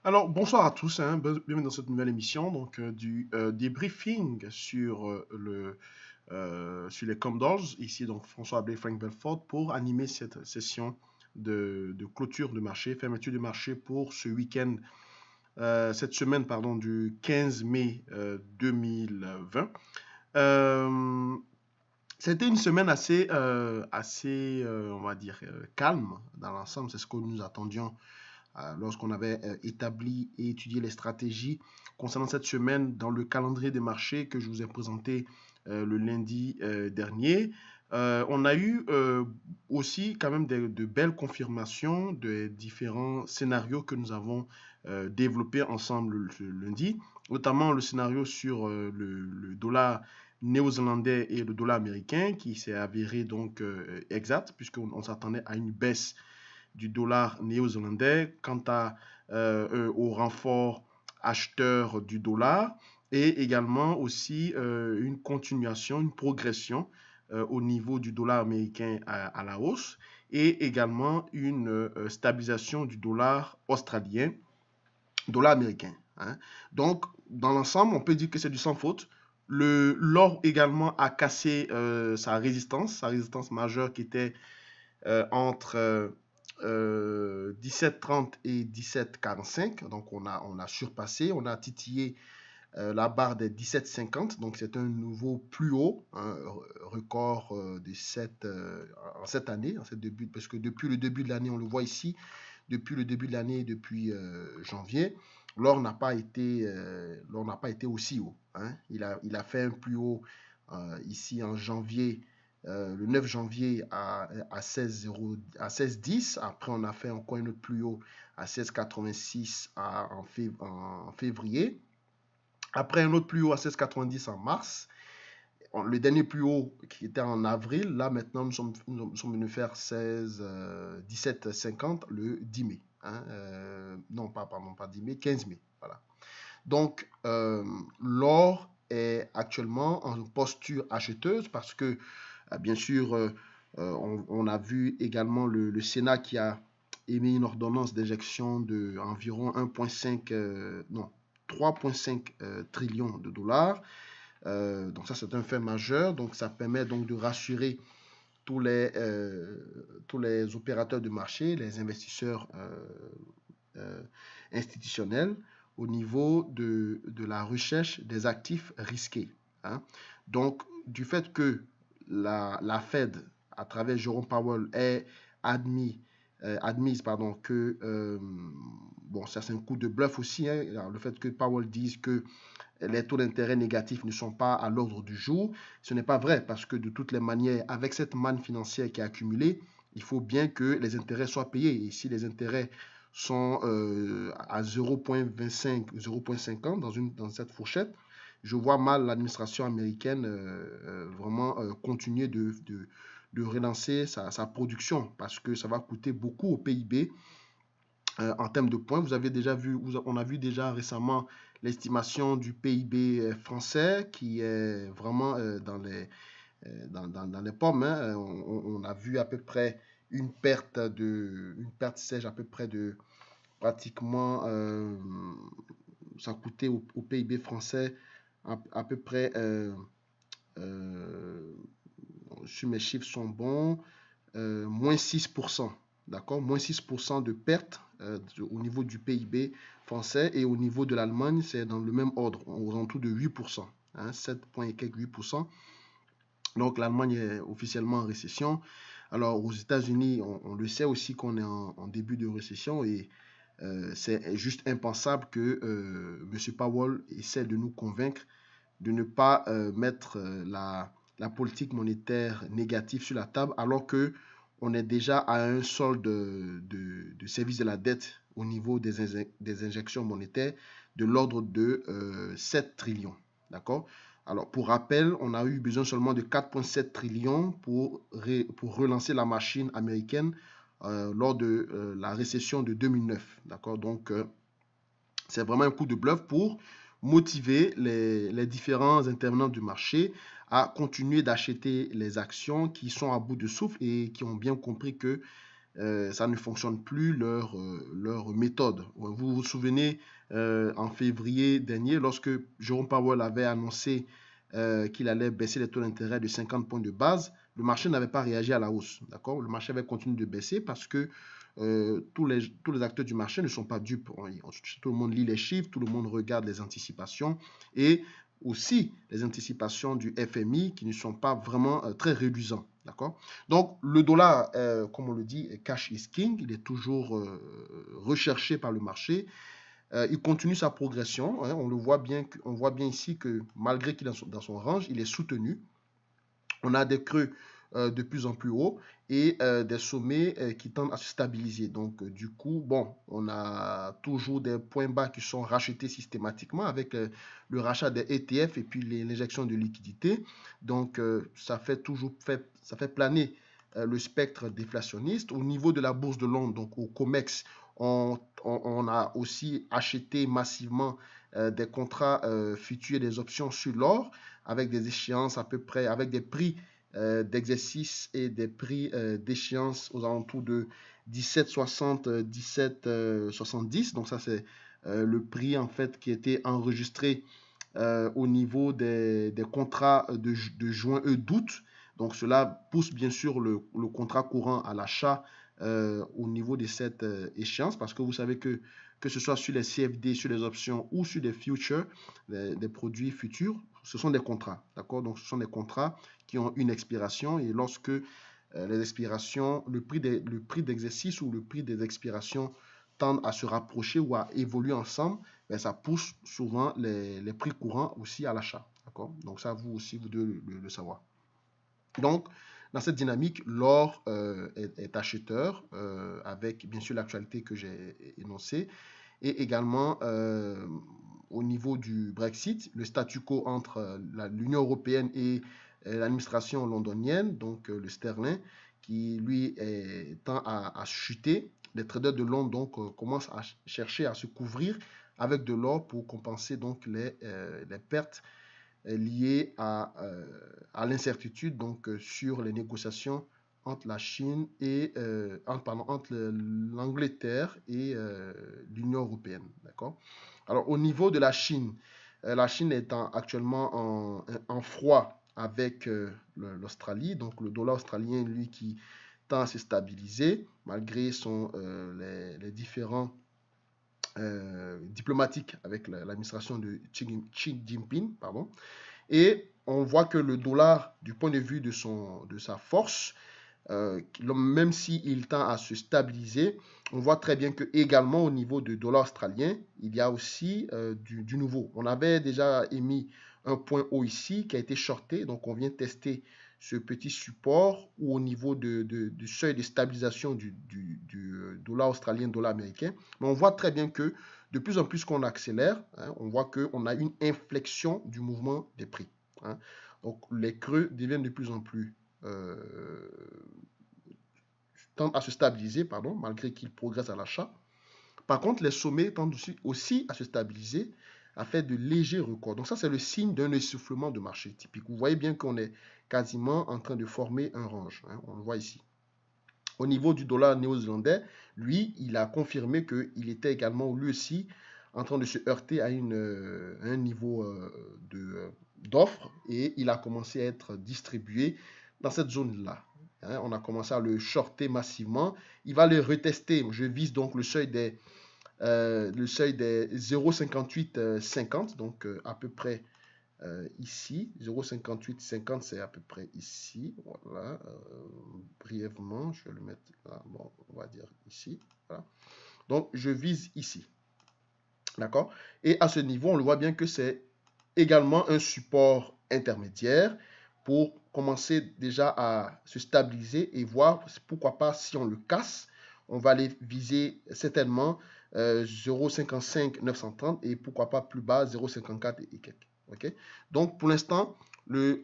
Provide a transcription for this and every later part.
Alors, bonsoir à tous, hein, bienvenue dans cette nouvelle émission du débriefing sur les Comdors. Ici, donc, François Abbé, Frank Belfort, pour animer cette session de clôture de marché, fermeture de marché pour ce week-end, cette semaine, pardon, du 15 mai 2020. Euh, C'était une semaine assez, on va dire, calme dans l'ensemble. C'est ce que nous attendions lorsqu'on avait établi et étudié les stratégies concernant cette semaine dans le calendrier des marchés que je vous ai présenté le lundi dernier. On a eu aussi quand même de belles confirmations des différents scénarios que nous avons développés ensemble le lundi, notamment le scénario sur le dollar néo-zélandais et le dollar américain qui s'est avéré donc exact puisqu'on s'attendait à une baisse du dollar néo-zélandais, au renfort acheteur du dollar et également aussi une continuation, une progression au niveau du dollar américain à la hausse et également une stabilisation du dollar australien, dollar américain, hein. Donc, dans l'ensemble, on peut dire que c'est du sans faute. L'or également a cassé sa résistance majeure qui était entre 17,30 et 17,45. Donc, on a surpassé, on a titillé la barre des 17,50. Donc, c'est un nouveau plus haut, un record en cette année, parce que depuis le début de l'année, on le voit ici, depuis le début de l'année, depuis janvier, l'or n'a pas été aussi haut, hein. Il a fait un plus haut ici en janvier, le 9 janvier à 16,10. Après, on a fait encore un autre plus haut à 16,86 en février. Après, un autre plus haut à 16,90 en mars. Le dernier plus haut qui était en avril, là maintenant nous sommes venus faire 17,50 le 10 mai. Hein, non, pas 10 mai, 15 mai. Voilà. Donc, l'or est actuellement en posture acheteuse parce que, bien sûr, on a vu également le Sénat qui a émis une ordonnance d'injection de environ 1,5, non, 3,5 trillions de dollars. Donc ça, c'est un fait majeur. Donc ça permet donc de rassurer tous les opérateurs de marché, les investisseurs euh, institutionnels au niveau de la recherche des actifs risqués, hein. Donc, du fait que la Fed, à travers Jerome Powell, ait admise que, bon, ça c'est un coup de bluff aussi, hein, le fait que Powell dise que les taux d'intérêt négatifs ne sont pas à l'ordre du jour. Ce n'est pas vrai parce que de toutes les manières, avec cette manne financière qui est accumulée, il faut bien que les intérêts soient payés. Et si les intérêts sont à 0,25, 0,50 dans cette fourchette, je vois mal l'administration américaine vraiment continuer de relancer sa production parce que ça va coûter beaucoup au PIB en termes de points. Vous avez déjà vu, on a vu déjà récemment l'estimation du PIB français qui est vraiment dans les pommes, hein. On a vu à peu près une perte sèche à peu près de pratiquement, ça coûtait au PIB français à peu près, euh, si mes chiffres sont bons, moins 6%. D'accord? Moins 6% de perte au niveau du PIB français et au niveau de l'Allemagne, c'est dans le même ordre, aux alentours de 8%. Hein, 7 points et quelques 8%. Donc l'Allemagne est officiellement en récession. Alors aux États-Unis, on le sait aussi qu'on est en début de récession et c'est juste impensable que M. Powell essaie de nous convaincre de ne pas mettre la politique monétaire négative sur la table alors que on est déjà à un solde de service de la dette au niveau des injections monétaires de l'ordre de 7 trillions. D'accord? Alors, pour rappel, on a eu besoin seulement de 4,7 trillions pour relancer la machine américaine lors de la récession de 2009. D'accord? Donc, c'est vraiment un coup de bluff pour motiver les différents intervenants du marché à continuer d'acheter les actions qui sont à bout de souffle et qui ont bien compris que ça ne fonctionne plus leur méthode. Vous vous souvenez, en février dernier, lorsque Jerome Powell avait annoncé qu'il allait baisser les taux d'intérêt de 50 points de base, le marché n'avait pas réagi à la hausse. D'accord? Le marché avait continué de baisser parce que tous les acteurs du marché ne sont pas dupes. Tout le monde lit les chiffres, tout le monde regarde les anticipations et aussi les anticipations du FMI qui ne sont pas vraiment très réduisants. D'accord? Donc, le dollar, comme on le dit, cash is king. Il est toujours recherché par le marché. Il continue sa progression. Hein, on voit bien ici que malgré qu'il est dans son range, il est soutenu. On a des creux de plus en plus hauts et des sommets qui tendent à se stabiliser. Donc, du coup, bon, on a toujours des points bas qui sont rachetés systématiquement avec le rachat des ETF et puis l'injection de liquidités. Donc, ça fait planer le spectre déflationniste. Au niveau de la bourse de Londres, donc au COMEX, on a aussi acheté massivement des contrats futurs et des options sur l'or avec des échéances à peu près, avec des prix d'exercice et des prix d'échéance aux alentours de 17,60, 17,70. Donc ça, c'est le prix en fait qui était enregistré au niveau des contrats de juin et d'août. Donc cela pousse bien sûr le contrat courant à l'achat au niveau de cette échéance parce que vous savez que ce soit sur les CFD, sur les options ou sur des futures, des produits futurs, ce sont des contrats. D'accord? Donc ce sont des contrats qui ont une expiration et lorsque les expirations, le prix d'exercice ou le prix des expirations tendent à se rapprocher ou à évoluer ensemble, ben, ça pousse souvent les prix courants aussi à l'achat. D'accord? Donc ça, vous aussi, vous devez le savoir. Donc, dans cette dynamique, l'or est acheteur avec bien sûr l'actualité que j'ai énoncée et également au niveau du Brexit, le statu quo entre l'Union européenne et l'administration londonienne, donc le sterling, qui lui tend à chuter. Les traders de Londres donc commencent à chercher à se couvrir avec de l'or pour compenser donc les pertes liées à l'incertitude donc sur les négociations entre la Chine et entre l'Angleterre et l'Union européenne. D'accord? Alors au niveau de la Chine est actuellement en froid avec l'Australie, donc le dollar australien, lui, qui tend à se stabiliser malgré les différents diplomatiques avec l'administration de Xi Jinping, pardon. Et on voit que le dollar, du point de vue de sa force, même s'il tend à se stabiliser, on voit très bien que également au niveau du dollar australien, il y a aussi du nouveau. On avait déjà émis un point haut ici qui a été shorté, donc on vient tester ce petit support ou au niveau du seuil de stabilisation du dollar australien, dollar américain. Mais on voit très bien que de plus en plus qu'on accélère, hein, on voit qu'on a une inflexion du mouvement des prix. Hein. Donc les creux deviennent de plus en plus tendent à se stabiliser, pardon, malgré qu'ils progressent à l'achat. Par contre, les sommets tendent aussi à se stabiliser, à faire de légers records. Donc ça, c'est le signe d'un essoufflement de marché typique. Vous voyez bien qu'on est quasiment en train de former un range. Hein, on le voit ici. Au niveau du dollar néo-zélandais, lui, il a confirmé qu'il était également, lui aussi, en train de se heurter à un niveau d'offre et il a commencé à être distribué dans cette zone-là. Hein, on a commencé à le shorter massivement. Il va le retester. Je vise donc le seuil des 0,5850, donc à peu près ici. 0,5850, c'est à peu près ici. Voilà. Brièvement, je vais le mettre là. Bon, on va dire ici. Voilà. Donc, je vise ici. D'accord? Et à ce niveau, on le voit bien que c'est également un support intermédiaire pour commencer déjà à se stabiliser et voir pourquoi pas si on le casse, on va aller viser certainement 0,55 930 et pourquoi pas plus bas 0,54 et quelques. Okay? Donc pour l'instant,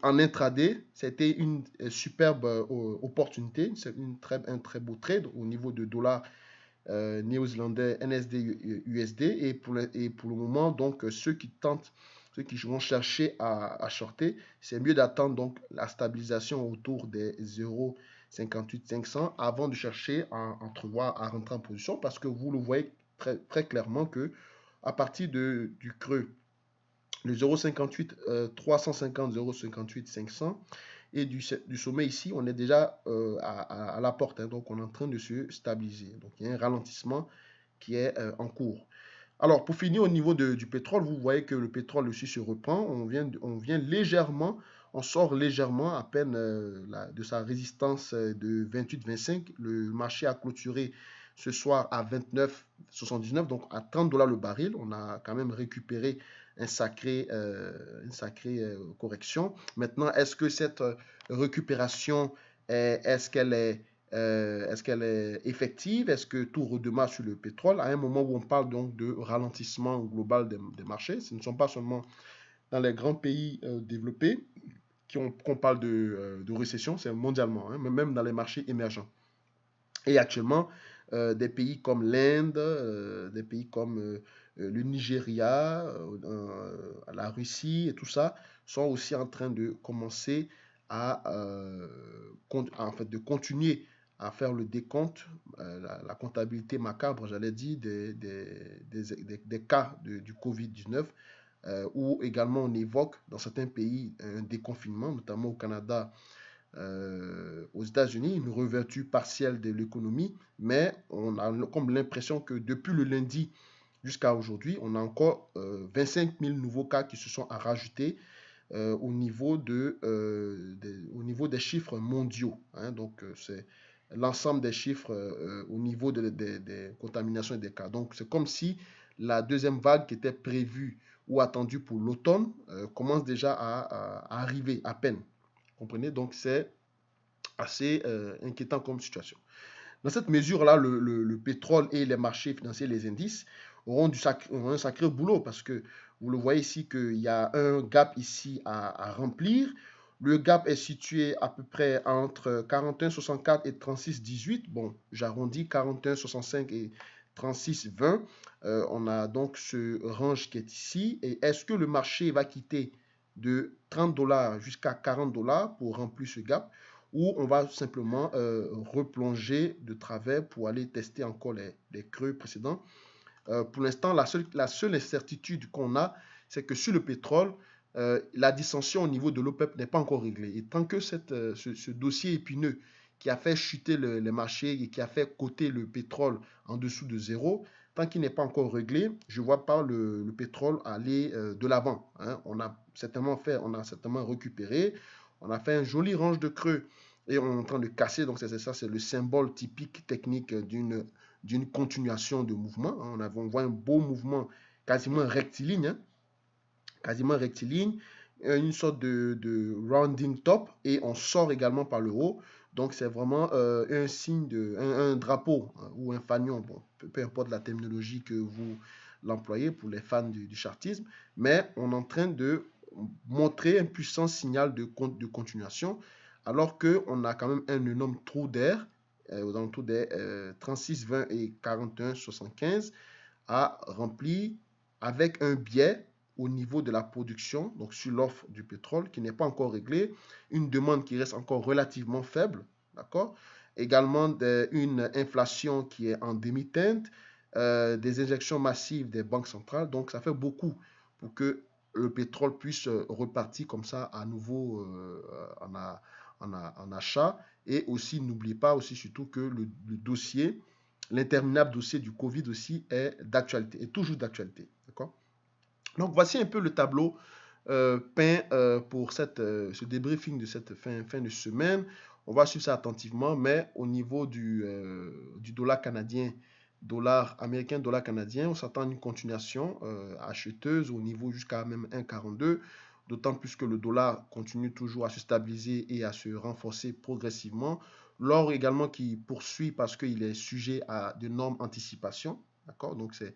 en intraday, c'était une superbe opportunité, c'est un très beau trade au niveau de dollar néo-zélandais NSD USD et pour le moment, donc ceux qui vont chercher à shorter, c'est mieux d'attendre donc la stabilisation autour des 0,5 58 500 avant de chercher à rentrer en position parce que vous le voyez très clairement que à partir du creux, le 0,58 350, 0,58 500 et du sommet ici, on est déjà à la porte, hein, donc on est en train de se stabiliser. Donc il y a un ralentissement qui est en cours. Alors, pour finir au niveau du pétrole, vous voyez que le pétrole aussi se reprend. On vient légèrement, on sort légèrement à peine de sa résistance de 28,25. Le marché a clôturé ce soir à 29,79, donc à 30 dollars le baril. On a quand même récupéré une sacrée correction. Maintenant, est-ce que cette récupération, est-ce qu'elle est effective? Est-ce que tout redémarre sur le pétrole? À un moment où on parle donc de ralentissement global des marchés, ce ne sont pas seulement dans les grands pays développés qu'on parle de récession, c'est mondialement, hein, mais même dans les marchés émergents. Et actuellement, des pays comme l'Inde, des pays comme le Nigeria, la Russie et tout ça sont aussi en train de commencer en fait, de continuer à faire le décompte, la comptabilité macabre, j'allais dire, des cas du Covid-19, où également on évoque dans certains pays un déconfinement, notamment au Canada, aux États-Unis, une réouverture partielle de l'économie, mais on a comme l'impression que depuis le lundi jusqu'à aujourd'hui, on a encore 25 000 nouveaux cas qui se sont rajoutés au niveau des chiffres mondiaux, hein. Donc, c'est l'ensemble des chiffres au niveau des contaminations et des cas. Donc, c'est comme si la deuxième vague qui était prévue ou attendue pour l'automne commence déjà à arriver à peine. Vous comprenez? Donc, c'est assez inquiétant comme situation. Dans cette mesure-là, le pétrole et les marchés financiers, les indices, auront un sacré boulot parce que vous le voyez ici qu'il y a un gap ici à remplir. Le gap est situé à peu près entre 41,64 et 36,18. Bon, j'arrondis 41,65 et 36,20. On a donc ce range qui est ici. Et est-ce que le marché va quitter de 30 dollars jusqu'à 40 dollars pour remplir ce gap? Ou on va simplement replonger de travers pour aller tester encore les creux précédents. Pour l'instant, la seule incertitude qu'on a, c'est que sur le pétrole, la dissension au niveau de l'OPEP n'est pas encore réglée. Et tant que ce dossier épineux qui a fait chuter les marchés et qui a fait coter le pétrole en dessous de zéro, tant qu'il n'est pas encore réglé, je ne vois pas le pétrole aller de l'avant, hein. On a certainement récupéré, on a fait un joli range de creux et on est en train de casser. Donc c'est ça, c'est le symbole typique technique d'une continuation de mouvement, hein. On voit un beau mouvement quasiment rectiligne, hein, quasiment rectiligne, une sorte de rounding top, et on sort également par le haut. Donc c'est vraiment un signe un drapeau, hein, ou un fanion, bon, peu importe la terminologie que vous l'employez pour les fans du chartisme, mais on est en train de montrer un puissant signal de continuation, alors qu'on a quand même un énorme trou d'air aux alentours des 36, 20 et 41, 75 à remplir, avec un biais au niveau de la production, donc sur l'offre du pétrole qui n'est pas encore réglée, une demande qui reste encore relativement faible, d'accord? Également une inflation qui est en demi-teinte, des injections massives des banques centrales, donc ça fait beaucoup pour que le pétrole puisse repartir comme ça à nouveau en achat. Et aussi, n'oubliez pas aussi surtout que le dossier, l'interminable dossier du Covid aussi est d'actualité, est toujours d'actualité, d'accord? Donc voici un peu le tableau peint pour ce débriefing de cette fin de semaine. On va suivre ça attentivement, mais au niveau du dollar canadien, dollar américain, dollar canadien, on s'attend à une continuation acheteuse au niveau jusqu'à même 1,42, d'autant plus que le dollar continue toujours à se stabiliser et à se renforcer progressivement. L'or également qui poursuit parce qu'il est sujet à d'énormes anticipations, d'accord? Donc c'est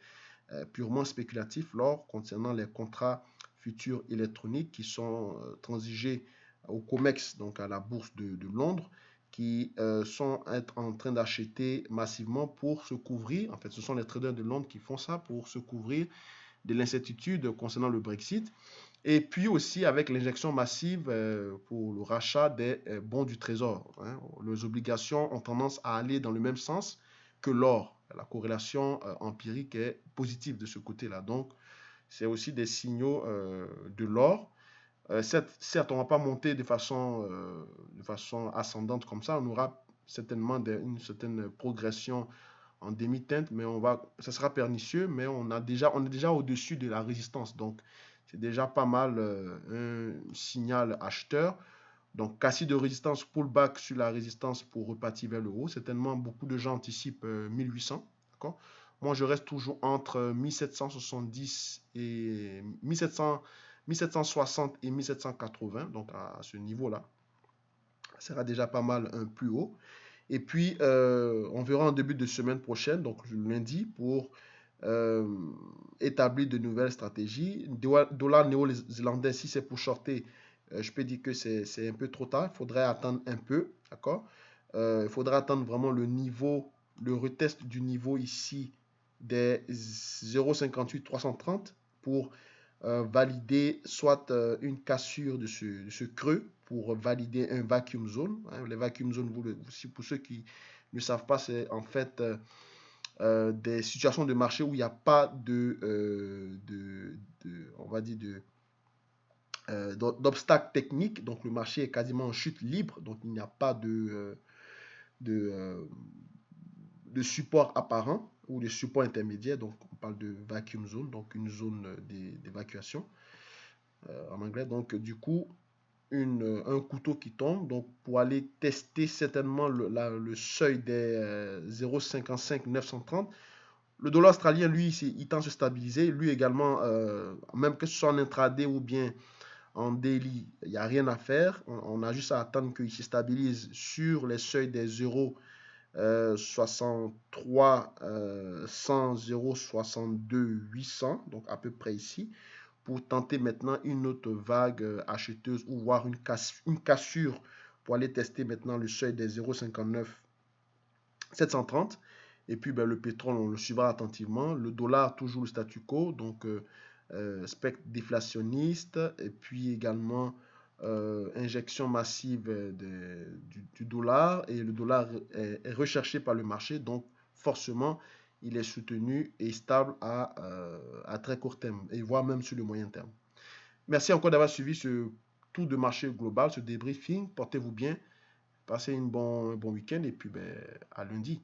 purement spéculatif, l'or concernant les contrats futurs électroniques qui sont transigés au COMEX, donc à la bourse de Londres, qui sont en train d'acheter massivement pour se couvrir. En fait, ce sont les traders de Londres qui font ça pour se couvrir de l'incertitude concernant le Brexit. Et puis aussi avec l'injection massive pour le rachat des bons du Trésor. Hein. Les obligations ont tendance à aller dans le même sens que l'or. La corrélation empirique est positive de ce côté-là. Donc, c'est aussi des signaux de l'or. Certes, on ne va pas monter de façon ascendante comme ça. On aura certainement une certaine progression en demi-teinte, mais ça sera pernicieux, mais on est déjà au-dessus de la résistance. Donc, c'est déjà pas mal un signal acheteur. Donc, cassis de résistance, pullback sur la résistance pour repartir vers le haut. Certainement, beaucoup de gens anticipent 1800. D'accord? Moi, je reste toujours entre 1770 et 1760 et 1780. Donc, à ce niveau-là, ça sera déjà pas mal un plus haut. Et puis, on verra en début de semaine prochaine, donc lundi, pour euh, établir de nouvelles stratégies. Dollar néo-zélandais, si c'est pour shorter, je peux dire que c'est un peu trop tard. Il faudrait attendre un peu, d'accord? Il faudra attendre vraiment le retest du niveau ici des 0,58 330 pour valider soit une cassure de ce creux pour valider un vacuum zone. Hein. Les vacuum zones, pour ceux qui ne savent pas, c'est en fait des situations de marché où il n'y a pas on va dire d'obstacle technique. Donc le marché est quasiment en chute libre. Donc il n'y a pas de, euh, de support apparent ou de support intermédiaire. Donc on parle de vacuum zone, donc une zone d'évacuation en anglais. Donc du coup, un couteau qui tombe, donc pour aller tester certainement le seuil des 0,55 930. Le dollar australien, lui, il tend à se stabiliser. Lui également, même que ce soit en intraday ou bien en daily, il n'y a rien à faire. On a juste à attendre qu'il se stabilise sur les seuils des 0,63 100, 0,62 800, donc à peu près ici, pour tenter maintenant une autre vague acheteuse ou voir une cassure pour aller tester maintenant le seuil des 0,59 730. Et puis le pétrole, on le suivra attentivement. Le dollar, toujours le statu quo, donc spectre déflationniste. Et puis également injection massive du dollar. Et le dollar est recherché par le marché, donc forcément, il est soutenu et stable à très court terme, et voire même sur le moyen terme. Merci encore d'avoir suivi ce tour de marché global, ce débriefing. Portez-vous bien, passez un bon week-end et puis à lundi.